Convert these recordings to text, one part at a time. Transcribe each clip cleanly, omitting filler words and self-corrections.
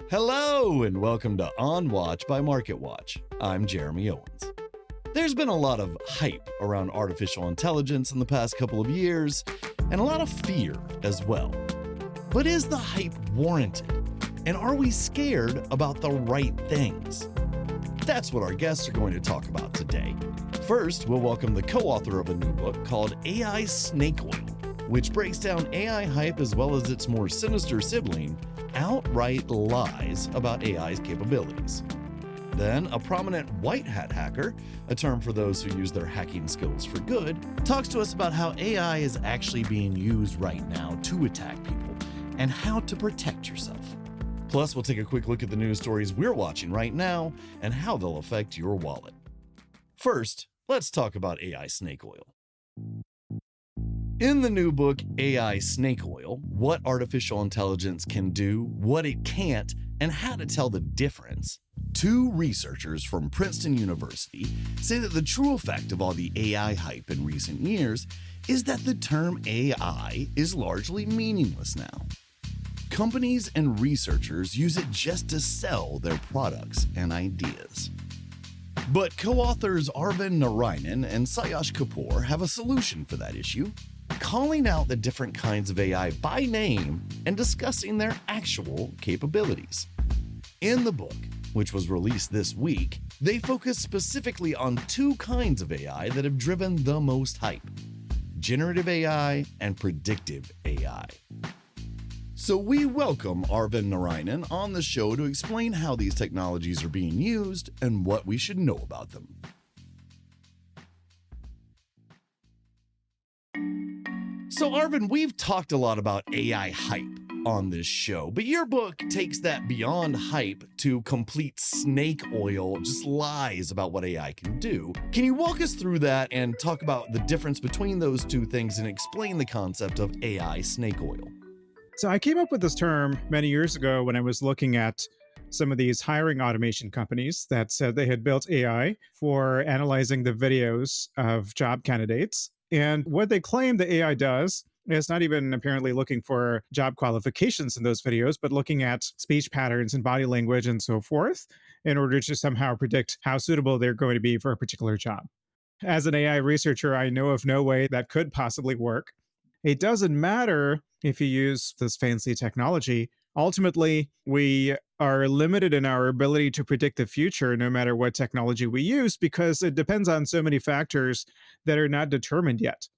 Hello, and welcome to On Watch by MarketWatch. I'm Jeremy Owens. There's been a lot of hype around artificial intelligence in the past couple of years, and a lot of fear as well. But is the hype warranted? And are we scared about the right things? That's what our guests are going to talk about today. First, we'll welcome the co-author of a new book called AI Snake Oil, which breaks down AI hype as well as its more sinister sibling, outright lies about AI's capabilities. Then, a prominent white hat hacker, a term for those who use their hacking skills for good, talks to us about how AI is actually being used right now to attack people and how to protect yourself. Plus, we'll take a quick look at the news stories we're watching right now and how they'll affect your wallet. First, let's talk about AI snake oil. In the new book, AI Snake Oil, What Artificial Intelligence Can Do, What It Can't, and How to Tell the Difference, two researchers from Princeton University say that the true effect of all the AI hype in recent years is that the term AI is largely meaningless now. Companies and researchers use it just to sell their products and ideas. But co-authors Arvind Narayanan and Sayash Kapoor have a solution for that issue, calling out the different kinds of AI by name and discussing their actual capabilities. In the book, which was released this week, they focus specifically on two kinds of AI that have driven the most hype: generative AI and predictive AI. So we welcome Arvind Narayanan on the show to explain how these technologies are being used and what we should know about them. So Arvind, we've talked a lot about AI hype on this show, but your book takes that beyond hype to complete snake oil, just lies about what AI can do. Can you walk us through that and talk about the difference between those two things and explain the concept of AI snake oil? So I came up with this term many years ago when I was looking at some of these hiring automation companies that said they had built AI for analyzing the videos of job candidates. And what they claim the AI does is not even apparently looking for job qualifications in those videos, but looking at speech patterns and body language and so forth in order to somehow predict how suitable they're going to be for a particular job. As an AI researcher, I know of no way that could possibly work. It doesn't matter if you use this fancy technology. Ultimately, we are limited in our ability to predict the future no matter what technology we use because it depends on so many factors that are not determined yet.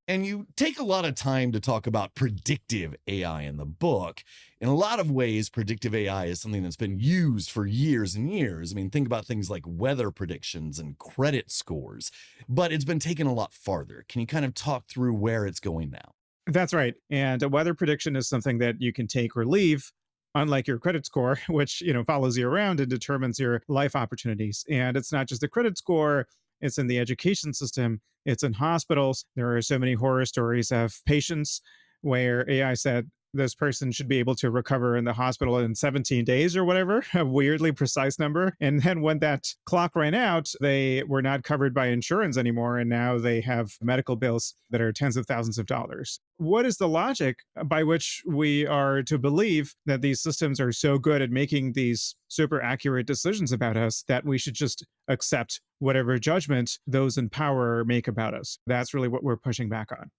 And you take a lot of time to talk about predictive AI in the book. In a lot of ways, predictive AI is something that's been used for years and years. I mean, think about things like weather predictions and credit scores, but it's been taken a lot farther. Can you kind of talk through where it's going now? That's right. And a weather prediction is something that you can take or leave, unlike your credit score, which, follows you around and determines your life opportunities. And it's not just the credit score, it's in the education system, it's in hospitals. There are so many horror stories of patients where AI said this person should be able to recover in the hospital in 17 days or whatever, a weirdly precise number. And then when that clock ran out, they were not covered by insurance anymore. And now they have medical bills that are tens of thousands of dollars. What is the logic by which we are to believe that these systems are so good at making these super accurate decisions about us that we should just accept whatever judgment those in power make about us? That's really what we're pushing back on.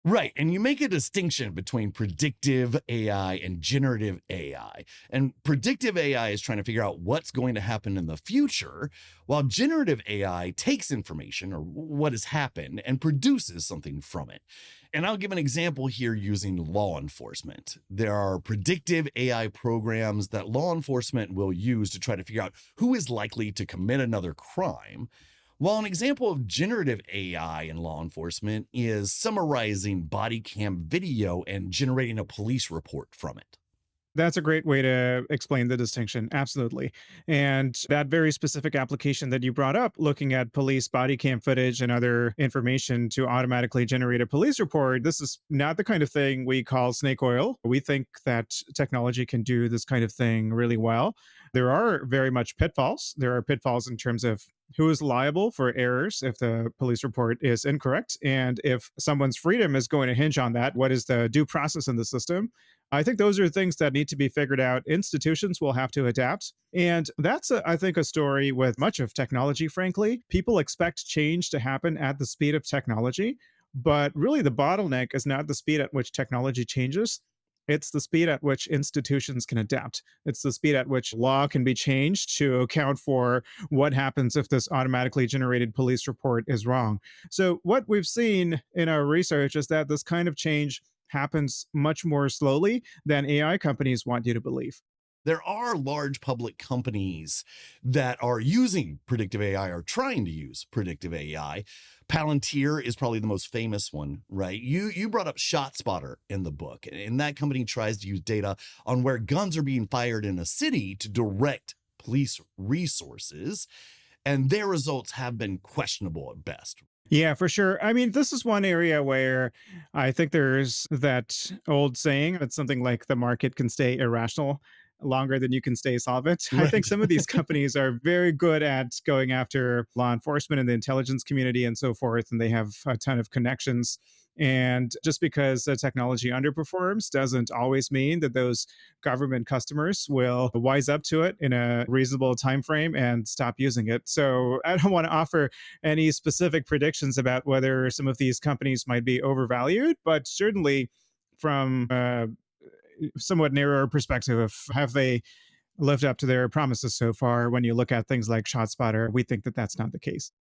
Right. And you make a distinction between predictive AI and generative AI. And predictive AI is trying to figure out what's going to happen in the future, while generative AI takes information or what has happened and produces something from it. And I'll give an example here using law enforcement. There are predictive AI programs that law enforcement will use to try to figure out who is likely to commit another crime. While an example of generative AI in law enforcement is summarizing body cam video and generating a police report from it. That's a great way to explain the distinction. Absolutely. And that very specific application that you brought up, looking at police body cam footage and other information to automatically generate a police report, this is not the kind of thing we call snake oil. We think that technology can do this kind of thing really well. There are very much pitfalls. There are pitfalls in terms of who is liable for errors if the police report is incorrect. And if someone's freedom is going to hinge on that, what is the due process in the system? I think those are things that need to be figured out. Institutions will have to adapt. And that's, I think, a story with much of technology, frankly. People expect change to happen at the speed of technology. But really, the bottleneck is not the speed at which technology changes. It's the speed at which institutions can adapt. It's the speed at which law can be changed to account for what happens if this automatically generated police report is wrong. So, what we've seen in our research is that this kind of change happens much more slowly than AI companies want you to believe. There are large public companies that are using predictive AI or trying to use predictive AI. Palantir is probably the most famous one, right? You brought up ShotSpotter in the book, and that company tries to use data on where guns are being fired in a city to direct police resources, and their results have been questionable at best. Yeah, for sure. I mean, this is one area where I think there's that old saying that's something like the market can stay irrational longer than you can stay solvent. I think Right. some of these companies are very good at going after law enforcement and the intelligence community and so forth, and they have a ton of connections. And just because the technology underperforms doesn't always mean that those government customers will wise up to it in a reasonable time frame and stop using it. So I don't want to offer any specific predictions about whether some of these companies might be overvalued, but certainly from a somewhat narrower perspective of have they lived up to their promises so far. When you look at things like ShotSpotter, we think that that's not the case.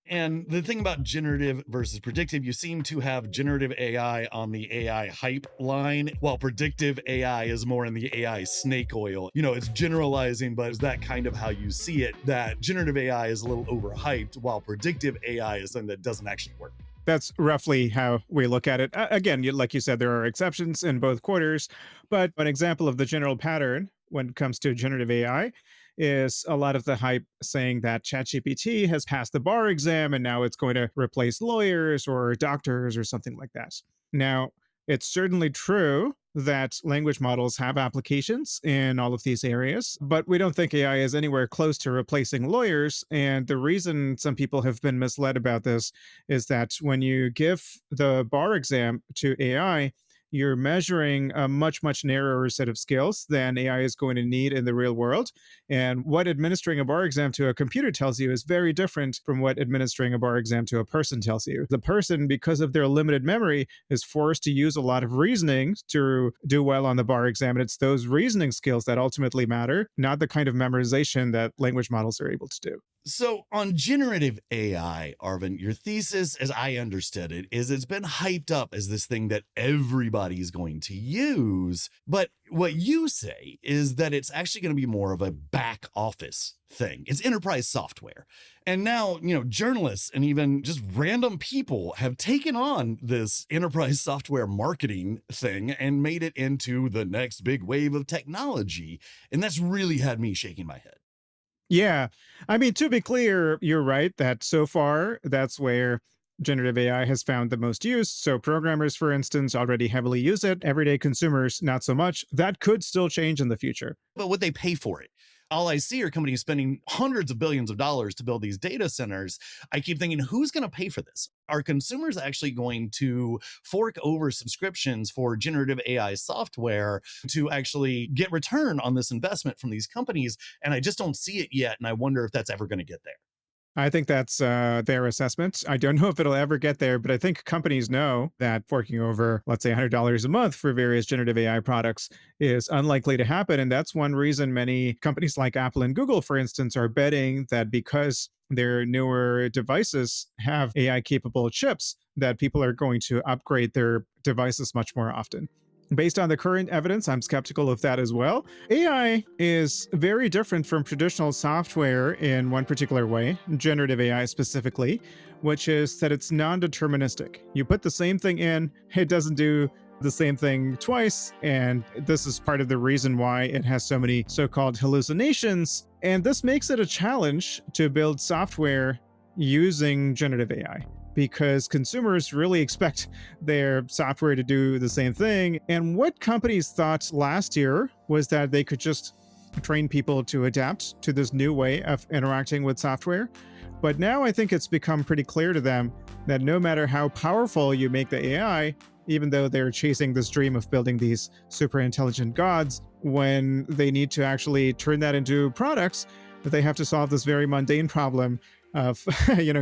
And the thing about generative versus predictive, you seem to have generative AI on the AI hype line, while predictive AI is more in the AI snake oil. It's generalizing, but is that kind of how you see it? That generative AI is a little overhyped, while predictive AI is something that doesn't actually work. That's roughly how we look at it. Again, like you said, there are exceptions in both quarters, but an example of the general pattern when it comes to generative AI is a lot of the hype saying that ChatGPT has passed the bar exam and now it's going to replace lawyers or doctors or something like that. Now, it's certainly true that language models have applications in all of these areas, but we don't think AI is anywhere close to replacing lawyers. And the reason some people have been misled about this is that when you give the bar exam to AI, you're measuring a much, much narrower set of skills than AI is going to need in the real world. And what administering a bar exam to a computer tells you is very different from what administering a bar exam to a person tells you. The person, because of their limited memory, is forced to use a lot of reasoning to do well on the bar exam. And it's those reasoning skills that ultimately matter, not the kind of memorization that language models are able to do. So, on generative AI, Arvin, your thesis, as I understood it, is it's been hyped up as this thing that everybody's going to use. But what you say is that it's actually going to be more of a back office thing. It's enterprise software. And now, journalists and even just random people have taken on this enterprise software marketing thing and made it into the next big wave of technology. And that's really had me shaking my head. Yeah. I mean, to be clear, you're right that so far that's where generative AI has found the most use. So, programmers, for instance, already heavily use it. Everyday consumers, not so much. That could still change in the future. But would they pay for it? All I see are companies spending hundreds of billions of dollars to build these data centers. I keep thinking, who's going to pay for this? Are consumers actually going to fork over subscriptions for generative AI software to actually get return on this investment from these companies? And I just don't see it yet. And I wonder if that's ever going to get there. I think that's their assessment. I don't know if it'll ever get there, but I think companies know that forking over, let's say, $100 a month for various generative AI products is unlikely to happen. And that's one reason many companies like Apple and Google, for instance, are betting that because their newer devices have AI capable chips, that people are going to upgrade their devices much more often. Based on the current evidence, I'm skeptical of that as well. AI is very different from traditional software in one particular way, generative AI specifically, which is that it's non deterministic. You put the same thing in, it doesn't do the same thing twice. And this is part of the reason why it has so many so called hallucinations. And this makes it a challenge to build software using generative AI because consumers really expect their software to do the same thing. And what companies thought last year was that they could just train people to adapt to this new way of interacting with software. But now I think it's become pretty clear to them that no matter how powerful you make the AI, even though they're chasing this dream of building these super intelligent gods, when they need to actually turn that into products, they have to solve this very mundane problem of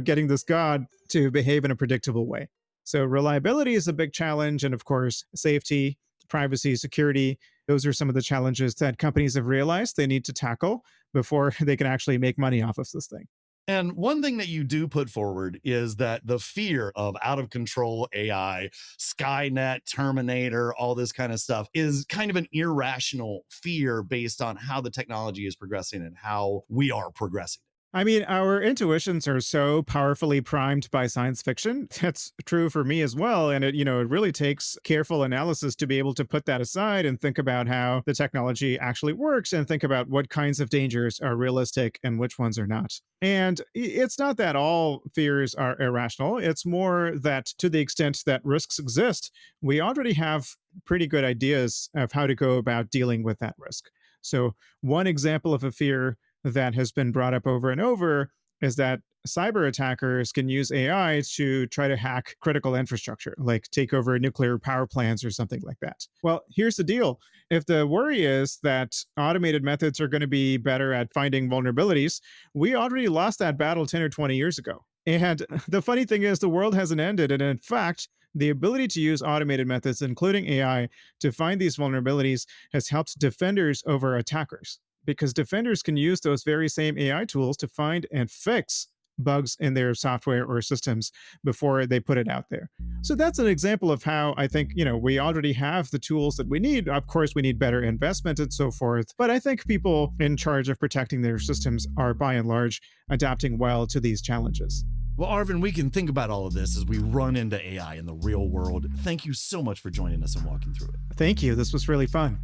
getting this god to behave in a predictable way. So reliability is a big challenge, and of course, safety, privacy, security. Those are some of the challenges that companies have realized they need to tackle before they can actually make money off of this thing. And one thing that you do put forward is that the fear of out of control AI, Skynet, Terminator, all this kind of stuff is kind of an irrational fear based on how the technology is progressing and how we are progressing. I mean, our intuitions are so powerfully primed by science fiction. That's true for me as well. And it really takes careful analysis to be able to put that aside and think about how the technology actually works and think about what kinds of dangers are realistic and which ones are not. And it's not that all fears are irrational. It's more that to the extent that risks exist, we already have pretty good ideas of how to go about dealing with that risk. So, one example of a fear that has been brought up over and over is that cyber attackers can use AI to try to hack critical infrastructure, like take over nuclear power plants or something like that. Well, here's the deal. If the worry is that automated methods are going to be better at finding vulnerabilities, we already lost that battle 10 or 20 years ago. And the funny thing is, the world hasn't ended. And in fact, the ability to use automated methods, including AI, to find these vulnerabilities has helped defenders over attackers because defenders can use those very same AI tools to find and fix bugs in their software or systems before they put it out there. So that's an example of how I think, we already have the tools that we need. Of course, we need better investment and so forth. But I think people in charge of protecting their systems are by and large adapting well to these challenges. Well, Arvin, we can think about all of this as we run into AI in the real world. Thank you so much for joining us and walking through it. Thank you. This was really fun.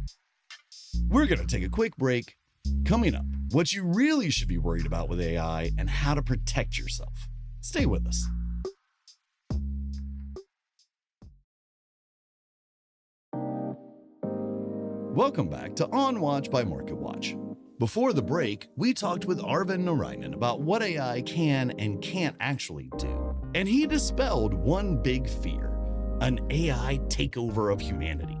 We're going to take a quick break. Coming up, what you really should be worried about with AI and how to protect yourself. Stay with us. Welcome back to On Watch by MarketWatch. Before the break, we talked with Arvin Narayanan about what AI can and can't actually do. And he dispelled one big fear, an AI takeover of humanity.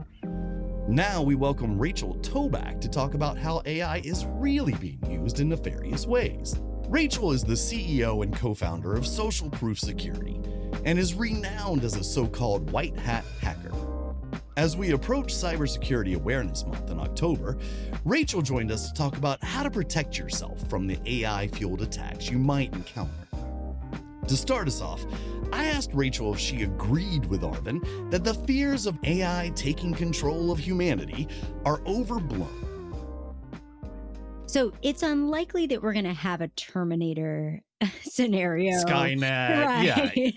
Now we welcome Rachel Toback to talk about how AI is really being used in nefarious ways. Rachel is the CEO and co-founder of Social Proof Security and is renowned as a so-called white hat hacker. As we approach Cybersecurity Awareness Month in October, Rachel joined us to talk about how to protect yourself from the AI-fueled attacks you might encounter. To start us off, I asked Rachel if she agreed with Arvin that the fears of AI taking control of humanity are overblown. So it's unlikely that we're going to have a Terminator scenario. Skynet, Right. yeah.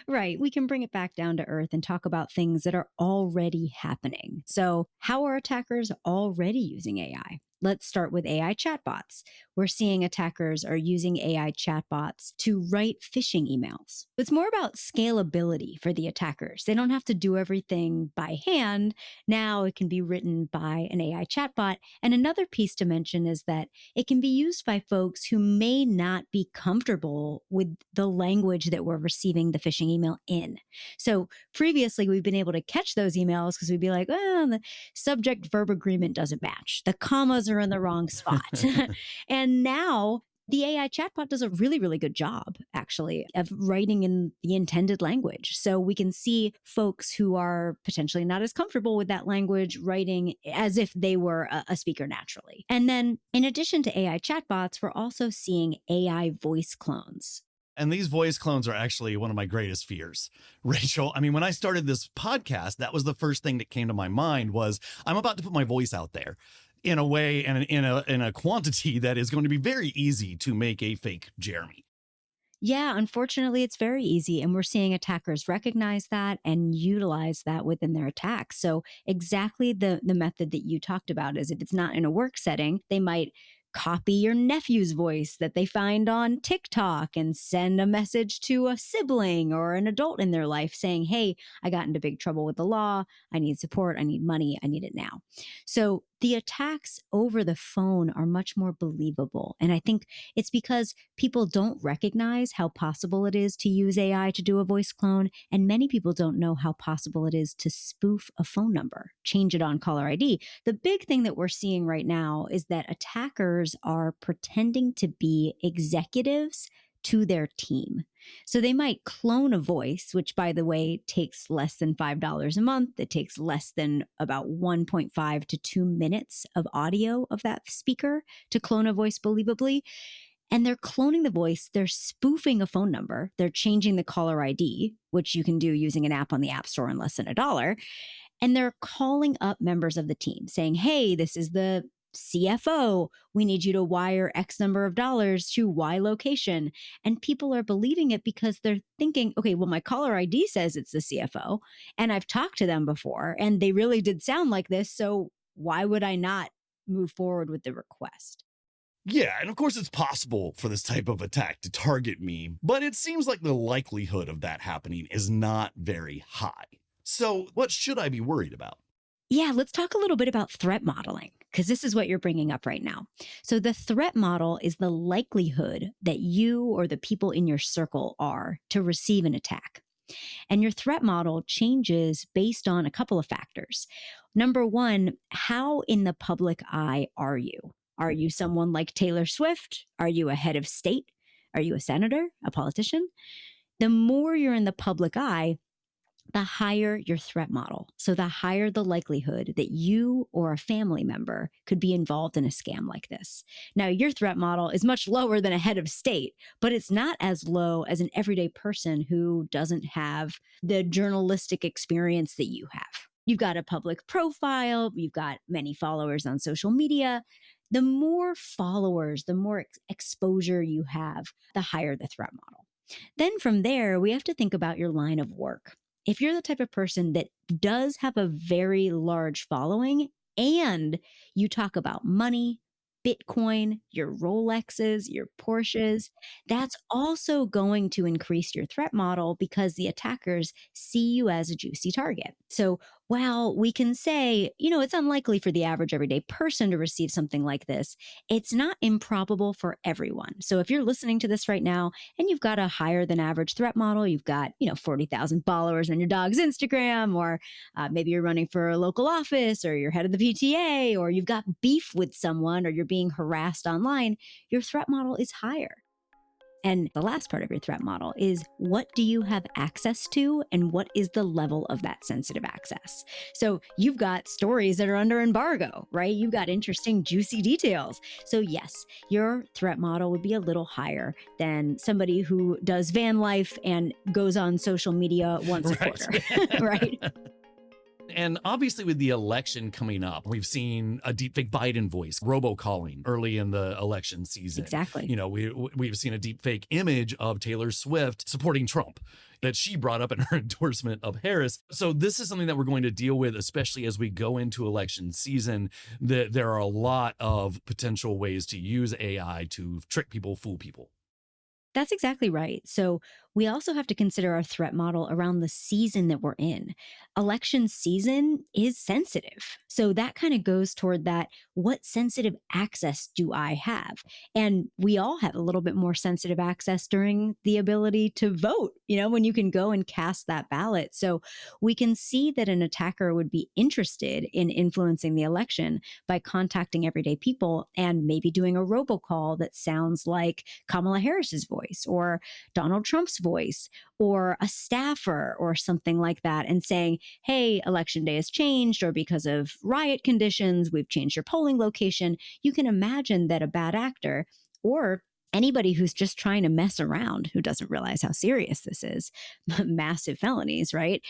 Right. We can bring it back down to earth and talk about things that are already happening. So, how are attackers already using AI? Let's start with AI chatbots. We're seeing attackers are using AI chatbots to write phishing emails. It's more about scalability for the attackers. They don't have to do everything by hand. Now it can be written by an AI chatbot. And another piece to mention is that it can be used by folks who may not be comfortable with the language that we're receiving the phishing email in. So previously, we've been able to catch those emails because we'd be like, oh, the subject verb agreement doesn't match. The commas are in the wrong spot. And now the AI chatbot does a really, really good job, actually, of writing in the intended language. So we can see folks who are potentially not as comfortable with that language writing as if they were a speaker naturally. And then in addition to AI chatbots, we're also seeing AI voice clones. And these voice clones are actually one of my greatest fears. Rachel, I mean, when I started this podcast, that was the first thing that came to my mind was I'm about to put my voice out there in a way and in a quantity that is going to be very easy to make a fake Jeremy. Yeah, unfortunately, it's very easy. And we're seeing attackers recognize that and utilize that within their attacks. So exactly the method that you talked about is if it's not in a work setting, they might copy your nephew's voice that they find on TikTok and send a message to a sibling or an adult in their life saying, hey, I got into big trouble with the law. I need support. I need money. I need it now. So the attacks over the phone are much more believable. And I think it's because people don't recognize how possible it is to use AI to do a voice clone. And many people don't know how possible it is to spoof a phone number, change it on caller ID. The big thing that we're seeing right now is that attackers are pretending to be executives to their team. So they might clone a voice, which, by the way, takes less than $5 a month. It takes less than about 1.5 to 2 minutes of audio of that speaker to clone a voice believably. And they're cloning the voice. They're spoofing a phone number. They're changing the caller ID, which you can do using an app on the App Store in less than $1. And they're calling up members of the team saying, hey, this is the CFO. We need you to wire X number of dollars to Y location. And people are believing it because they're thinking, okay, well, my caller ID says it's the CFO. And I've talked to them before and they really did sound like this. So why would I not move forward with the request? Yeah, and of course it's possible for this type of attack to target me, but it seems like the likelihood of that happening is not very high. So what should I be worried about? Yeah, let's talk a little bit about threat modeling, because this is what you're bringing up right now. So, the threat model is the likelihood that you or the people in your circle are to receive an attack. And your threat model changes based on a couple of factors. Number one, how in the public eye are you? Are you someone like Taylor Swift? Are you a head of state? Are you a senator, a politician? The more you're in the public eye, the higher your threat model. So the higher the likelihood that you or a family member could be involved in a scam like this. Now, your threat model is much lower than a head of state, but it's not as low as an everyday person who doesn't have the journalistic experience that you have. You've got a public profile, you've got many followers on social media. The more followers, the more exposure you have, the higher the threat model. Then from there, we have to think about your line of work. If you're the type of person that does have a very large following and you talk about money, Bitcoin, your Rolexes, your Porsches, that's also going to increase your threat model because the attackers see you as a juicy target. So while we can say, it's unlikely for the average everyday person to receive something like this, it's not improbable for everyone. So if you're listening to this right now and you've got a higher than average threat model, you've got, 40,000 followers on your dog's Instagram, or maybe you're running for a local office, or you're head of the PTA, or you've got beef with someone, or you're being harassed online, your threat model is higher. And the last part of your threat model is, what do you have access to and what is the level of that sensitive access? So you've got stories that are under embargo, right? You've got interesting, juicy details. So yes, your threat model would be a little higher than somebody who does van life and goes on social media once a quarter, right? And obviously, with the election coming up, we've seen a deepfake Biden voice robocalling early in the election season. Exactly. We've seen a deepfake image of Taylor Swift supporting Trump that she brought up in her endorsement of Harris. So this is something that we're going to deal with, especially as we go into election season. There are a lot of potential ways to use AI to trick people, fool people. That's exactly right. So we also have to consider our threat model around the season that we're in. Election season is sensitive. So that kind of goes toward that, what sensitive access do I have? And we all have a little bit more sensitive access during the ability to vote, when you can go and cast that ballot. So we can see that an attacker would be interested in influencing the election by contacting everyday people and maybe doing a robocall that sounds like Kamala Harris's voice or Donald Trump's voice or a staffer or something like that, and saying, hey, election day has changed, or because of riot conditions, we've changed your polling location. You can imagine that a bad actor or anybody who's just trying to mess around, who doesn't realize how serious this is, massive felonies, right,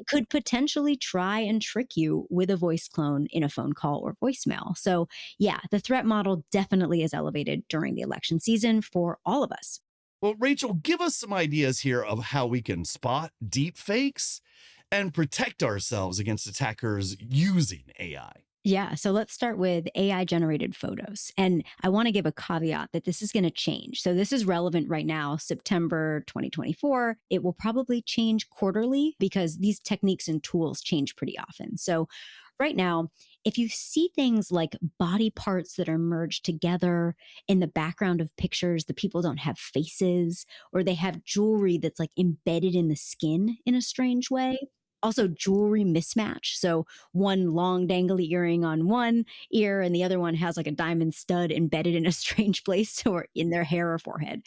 could potentially try and trick you with a voice clone in a phone call or voicemail. So yeah, the threat model definitely is elevated during the election season for all of us. Well, Rachel, give us some ideas here of how we can spot deep fakes and protect ourselves against attackers using AI. Yeah, so let's start with AI generated photos. And I want to give a caveat that this is going to change. So this is relevant right now, September 2024. It will probably change quarterly because these techniques and tools change pretty often. So Right now, if you see things like body parts that are merged together in the background of pictures, the people don't have faces, or they have jewelry that's like embedded in the skin in a strange way. Also, jewelry mismatch. So, one long dangly earring on one ear, and the other one has like a diamond stud embedded in a strange place or in their hair or forehead.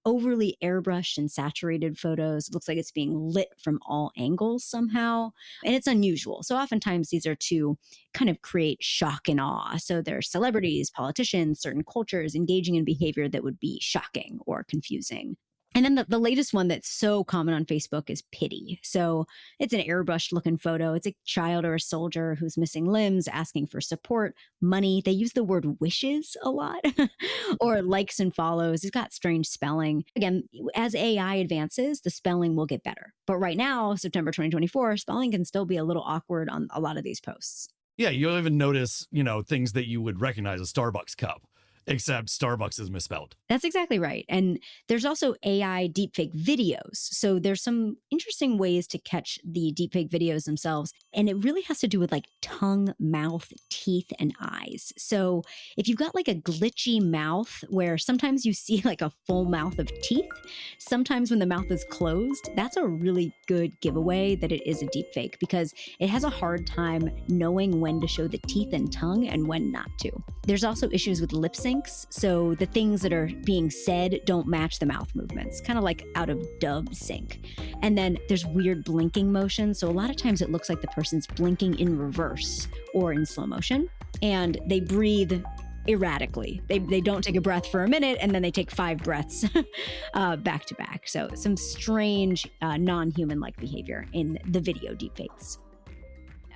Overly airbrushed and saturated photos. It looks like it's being lit from all angles somehow. And it's unusual. So oftentimes these are to kind of create shock and awe. So there's celebrities, politicians, certain cultures engaging in behavior that would be shocking or confusing. And then the latest one that's so common on Facebook is pity. So it's an airbrushed looking photo. It's a child or a soldier who's missing limbs, asking for support, money. They use the word wishes a lot, or likes and follows. It's got strange spelling. Again, as AI advances, the spelling will get better. But right now, September 2024, spelling can still be a little awkward on a lot of these posts. Yeah, you'll even notice, things that you would recognize a Starbucks cup, except Starbucks is misspelled. That's exactly right. And there's also AI deepfake videos. So there's some interesting ways to catch the deepfake videos themselves. And it really has to do with like tongue, mouth, teeth, and eyes. So if you've got like a glitchy mouth where sometimes you see like a full mouth of teeth, sometimes when the mouth is closed, that's a really good giveaway that it is a deepfake because it has a hard time knowing when to show the teeth and tongue and when not to. There's also issues with lip sync. So the things that are being said don't match the mouth movements, kind of like out of dub sync. And then there's weird blinking motion. So a lot of times it looks like the person's blinking in reverse or in slow motion. And they breathe erratically. They don't take a breath for a minute and then they take 5 breaths back to back. So some strange non-human-like behavior in the video deepfakes.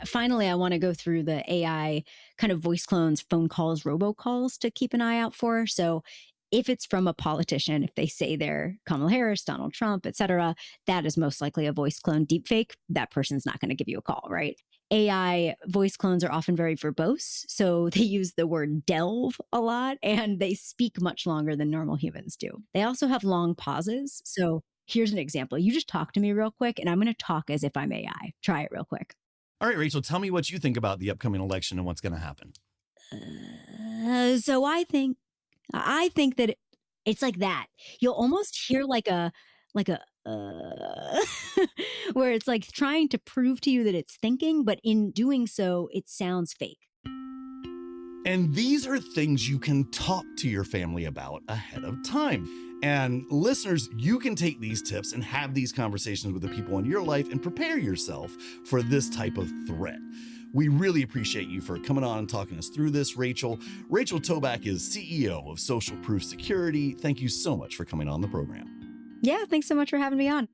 Finally, I want to go through the AI kind of voice clones, phone calls, robocalls to keep an eye out for. So if it's from a politician, if they say they're Kamala Harris, Donald Trump, et cetera, that is most likely a voice clone deepfake. That person's not going to give you a call, right? AI voice clones are often very verbose. So they use the word delve a lot and they speak much longer than normal humans do. They also have long pauses. So here's an example. You just talk to me real quick and I'm going to talk as if I'm AI. Try it real quick. All right, Rachel, tell me what you think about the upcoming election and what's going to happen. So I think that it's like that. You'll almost hear like a where it's like trying to prove to you that it's thinking, but in doing so, it sounds fake. And these are things you can talk to your family about ahead of time. And listeners, you can take these tips and have these conversations with the people in your life and prepare yourself for this type of threat. We really appreciate you for coming on and talking us through this, Rachel. Rachel Toback is CEO of Social Proof Security. Thank you so much for coming on the program. Yeah, thanks so much for having me on.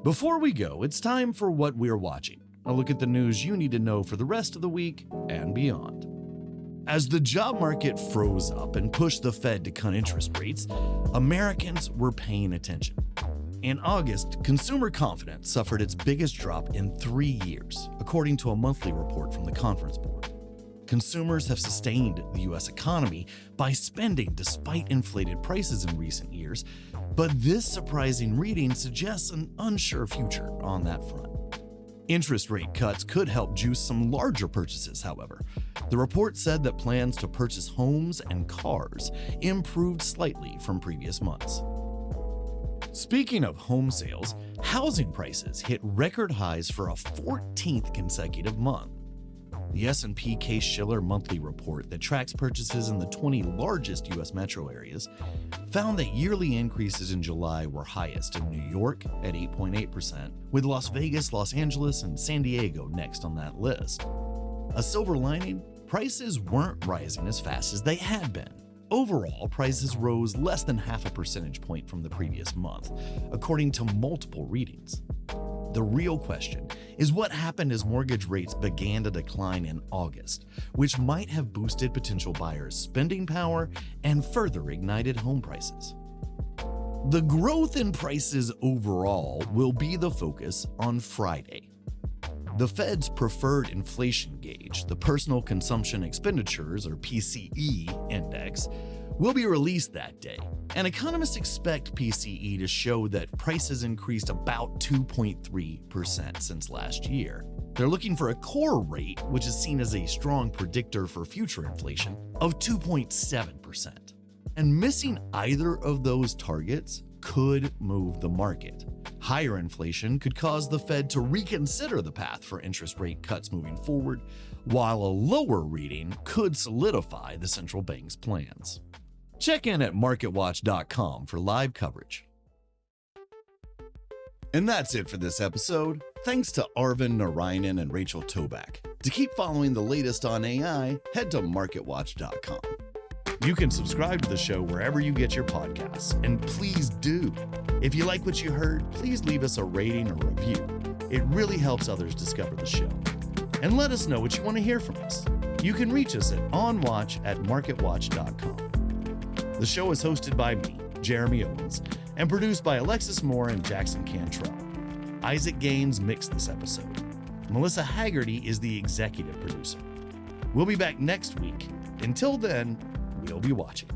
Before we go, it's time for what we're watching. A look at the news you need to know for the rest of the week and beyond. As the job market froze up and pushed the Fed to cut interest rates, Americans were paying attention. In August, consumer confidence suffered its biggest drop in 3 years, according to a monthly report from the Conference Board. Consumers have sustained the U.S. economy by spending despite inflated prices in recent years, but this surprising reading suggests an unsure future on that front. Interest rate cuts could help juice some larger purchases, however. The report said that plans to purchase homes and cars improved slightly from previous months. Speaking of home sales, housing prices hit record highs for a 14th consecutive month. The S&P Case-Shiller monthly report that tracks purchases in the 20 largest U.S. metro areas found that yearly increases in July were highest in New York at 8.8%, with Las Vegas, Los Angeles, and San Diego next on that list. A silver lining, prices weren't rising as fast as they had been. Overall, prices rose less than half a percentage point from the previous month, according to multiple readings. The real question is what happened as mortgage rates began to decline in August, which might have boosted potential buyers' spending power and further ignited home prices. The growth in prices overall will be the focus on Friday. The Fed's preferred inflation gauge, the Personal Consumption Expenditures, or PCE index, will be released that day, and economists expect PCE to show that prices increased about 2.3% since last year. They're looking for a core rate, which is seen as a strong predictor for future inflation, of 2.7%. And missing either of those targets could move the market. Higher inflation could cause the Fed to reconsider the path for interest rate cuts moving forward, while a lower reading could solidify the central bank's plans. Check in at MarketWatch.com for live coverage. And that's it for this episode. Thanks to Arvind Narayanan and Rachel Toback. To keep following the latest on AI, head to MarketWatch.com. You can subscribe to the show wherever you get your podcasts, and please do. If you like what you heard, please leave us a rating or review. It really helps others discover the show. And let us know what you want to hear from us. You can reach us at onwatch@marketwatch.com. The show is hosted by me, Jeremy Owens, and produced by Alexis Moore and Jackson Cantrell. Isaac Gaines mixed this episode. Melissa Haggerty is the executive producer. We'll be back next week. Until then, we'll be watching.